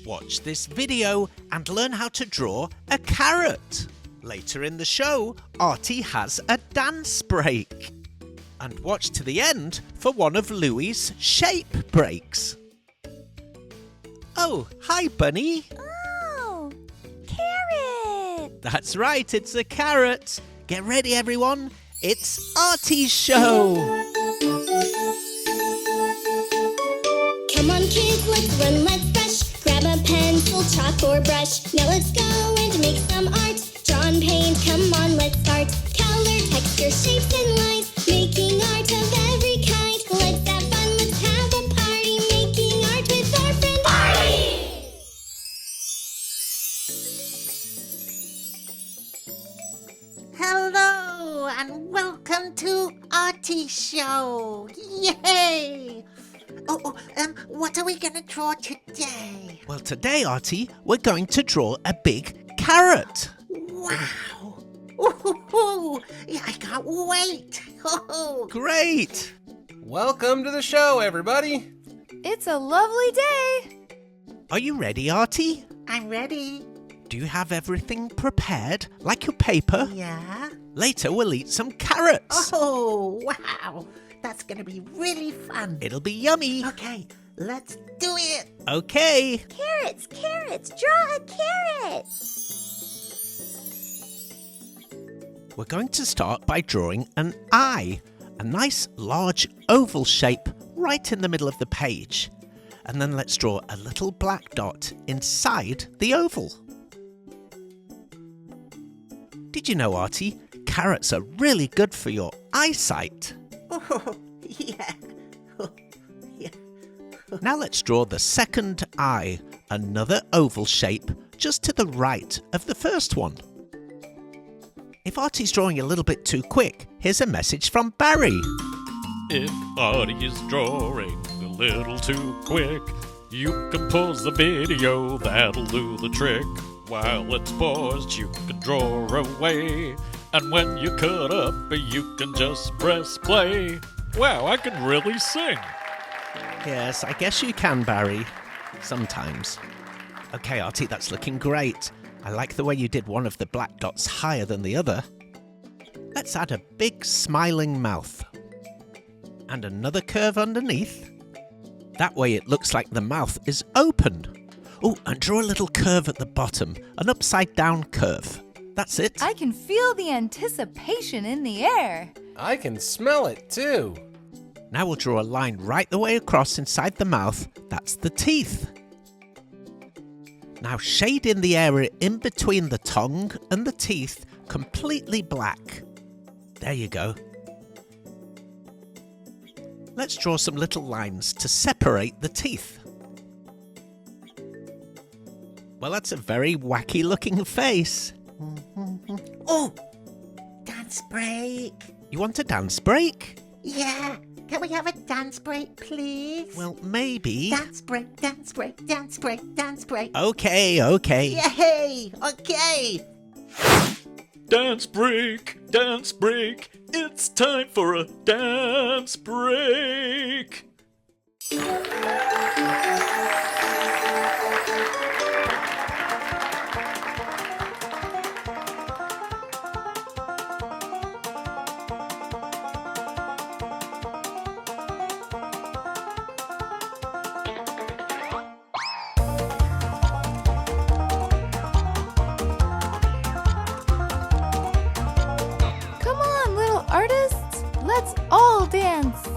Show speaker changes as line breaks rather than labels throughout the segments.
Watch this video and learn how to draw a carrot. Later in the show, Artie has a dance break. And watch to the end for one of Louie's shape breaks. Oh, hi, Bunny.
Oh, carrot.
That's right, it's a carrot. Get ready, everyone. It's Artie's show.
Come on, kids, let's run, let's brush. Grab a pencil, chalk, or brush. Now let's go and make some art. Draw and paint, come on, let's start. Color, texture, shapes, and lines. Making art of every kind. Let's have fun, let's have a party. Making art with our friend Artie.
Hello and welcome to Artie's show. Yay! What are we going to draw today?
Well, today, Artie, we're going to draw a big carrot.
Wow! Ooh, yeah, I can't wait!
Great!
Welcome to the show, everybody!
It's a lovely day!
Are you ready, Artie?
I'm ready.
Do you have everything prepared, like your paper?
Yeah?
Later, we'll eat some carrots.
Oh, wow! That's going to be really fun.
It'll be yummy.
Okay, let's do it!
Okay.
Carrots, draw a carrot.
We're going to start by drawing an eye, a nice large oval shape right in the middle of the page. And then let's draw a little black dot inside the oval. Did you know, Artie, carrots are really good for your eyesight?
Oh, yeah. Yeah.
Now let's draw the second eye, another oval shape just to the right of the first one. If Artie's drawing a little bit too quick, here's a message from Barry.
If Artie is drawing a little too quick, you can pause the video, that'll do the trick. While it's paused, you can draw away, and when you cut up, you can just press play. Wow, I can really sing.
Yes, I guess you can, Barry. Sometimes. Okay, Artie, that's looking great. I like the way you did one of the black dots higher than the other. Let's add a big smiling mouth. And another curve underneath. That way it looks like the mouth is open. Oh, and draw a little curve at the bottom, an upside down curve. That's it.
I can feel the anticipation in the air.
I can smell it, too.
Now we'll draw a line right the way across inside the mouth. That's the teeth. Now shade in the area in between the tongue and the teeth completely black. There you go. Let's draw some little lines to separate the teeth. Well, that's a very wacky looking face.
Oh, dance break.
You want a dance break?
Yeah, can we have a dance break, please?
Well, maybe.
Dance break, dance break, dance break, dance break.
Okay.
Yay! Okay!
Dance break, it's time for a dance break.
Come on, little artists, let's all dance.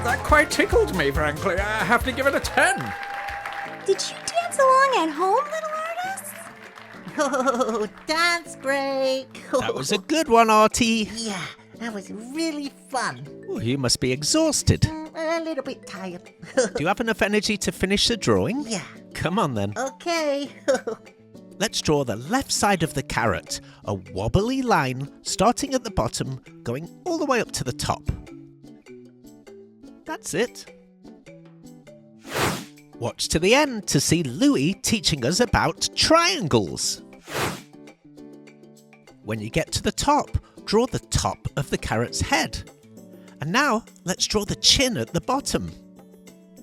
That quite tickled me, frankly. I have to give it a 10.
Did you dance along at home, little artists?
Oh, dance break.
That was a good one, Artie.
Yeah, that was really fun.
Oh, you must be exhausted.
A little bit tired.
Do you have enough energy to finish the drawing?
Yeah.
Come on then.
Okay.
let's draw the left side of the carrot, a wobbly line starting at the bottom, going all the way up to the top. That's it. Watch to the end to see Louie teaching us about triangles. When you get to the top, draw the top of the carrot's head. And now, let's draw the chin at the bottom.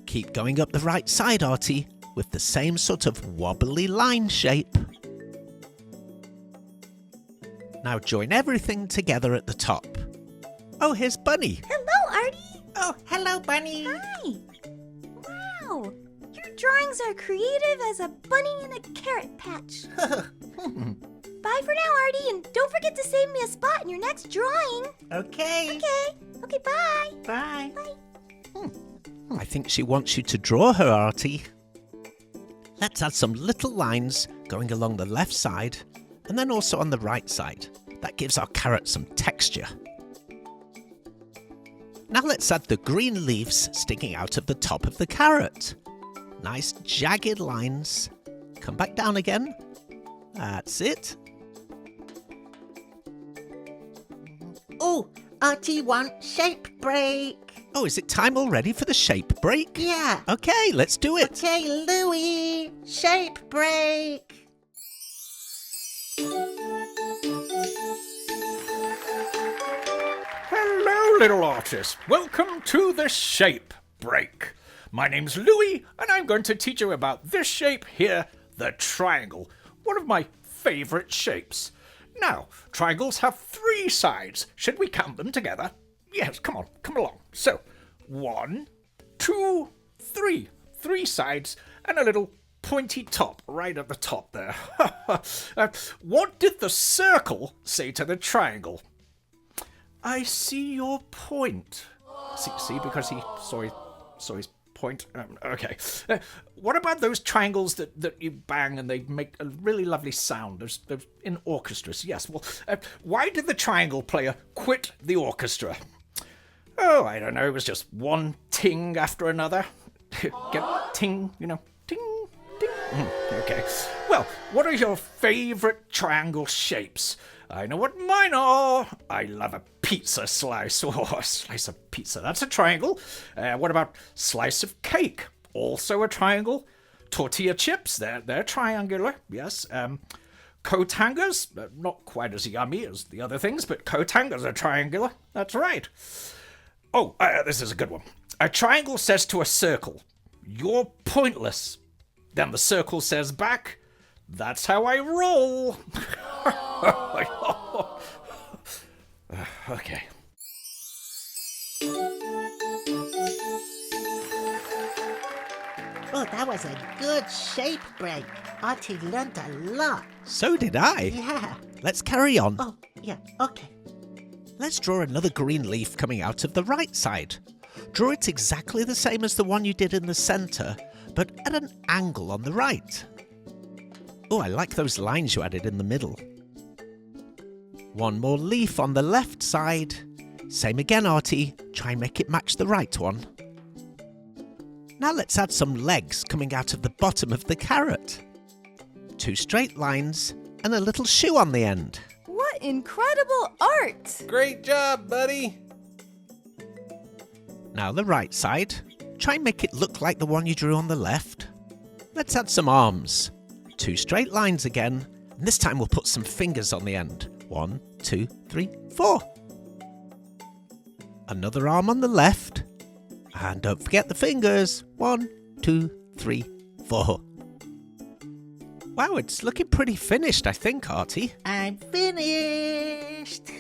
Keep going up the right side, Artie, with the same sort of wobbly line shape. Now join everything together at the top. Oh, here's Bunny.
Hello, Artie.
Oh, hello, Bunny.
Hi. Wow. Your drawings are creative as a bunny in a carrot patch. Bye for now, Artie, and don't forget to save me a spot in your next drawing.
Okay.
Okay, bye.
Bye.
I think she wants you to draw her, Artie. Let's add some little lines going along the left side and then also on the right side. That gives our carrot some texture. Now let's add the green leaves sticking out of the top of the carrot. Nice jagged lines. Come back down again. That's it.
Oh, Artie wants shape break.
Oh, is it time already for the shape break?
Yeah.
Okay, let's do it.
Okay, Louie, shape break.
Hello, little artist. Welcome to the shape break. My name's Louie, and I'm going to teach you about this shape here, the triangle. One of my favorite shapes. Now, triangles have 3 sides. Should we count them together? Yes, come on, come along. So, 1, 2, 3. 3 sides and a little pointy top right at the top there. What did the circle say to the triangle? I see your point. See, because he saw his point. Okay. What about those triangles that you bang and they make a really lovely sound? There's in orchestras. Yes. Well, why did the triangle player quit the orchestra? Oh, I don't know. It was just one ting after another. Get ting, ting, ting. Okay. Well, what are your favorite triangle shapes? I know what mine are. I love a pizza slice. Oh, a slice of pizza. That's a triangle. What about slice of cake? Also a triangle. Tortilla chips. They're triangular. Yes. Coat hangers. Not quite as yummy as the other things, but coat hangers are triangular. That's right. Oh, this is a good one. A triangle says to a circle, "You're pointless." Then the circle says back, "That's how I roll." Okay.
Oh, that was a good shape break. Artie learned a lot.
So did I.
Yeah.
Let's carry on.
Oh, yeah, okay.
Let's draw another green leaf coming out of the right side. Draw it exactly the same as the one you did in the centre, but at an angle on the right. Oh, I like those lines you added in the middle. One more leaf on the left side. Same again, Artie. Try and make it match the right one. Now let's add some legs coming out of the bottom of the carrot. 2 straight lines and a little shoe on the end.
What incredible art!
Great job, buddy.
Now the right side. Try and make it look like the one you drew on the left. Let's add some arms. 2 straight lines again, and this time we'll put some fingers on the end. 1, 2, 3, 4. Another arm on the left. And don't forget the fingers. 1, 2, 3, 4. Wow, it's looking pretty finished, I think, Artie.
I'm finished.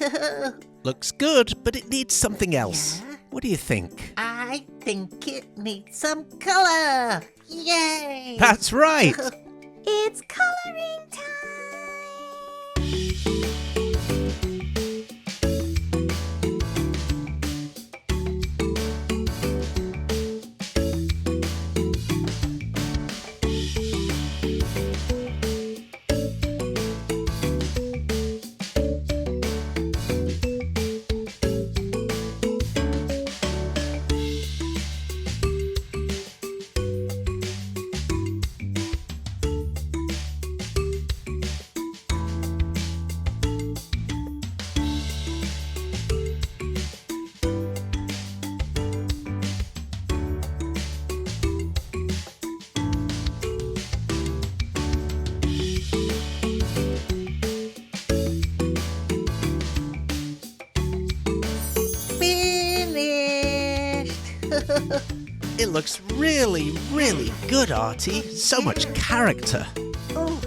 Looks good, but it needs something else.
Yeah?
What do you think?
I think it needs some color. Yay!
That's right.
It's coloring time.
It looks really, really good, Artie. So much character.
Oh,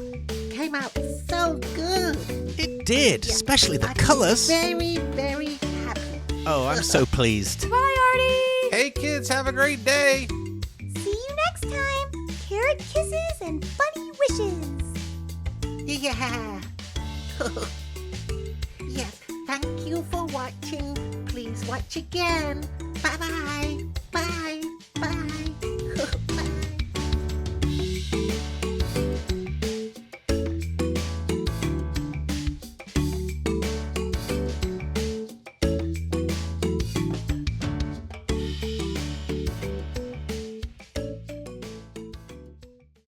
came out so good.
It did, especially the
Artie's
colours.
Very, very happy.
Oh, I'm so pleased.
Bye, Artie!
Hey kids, have a great day.
See you next time. Carrot kisses and bunny wishes.
Yeah. Yes, thank you for watching. Please watch again. Bye-bye. Bye. Bye.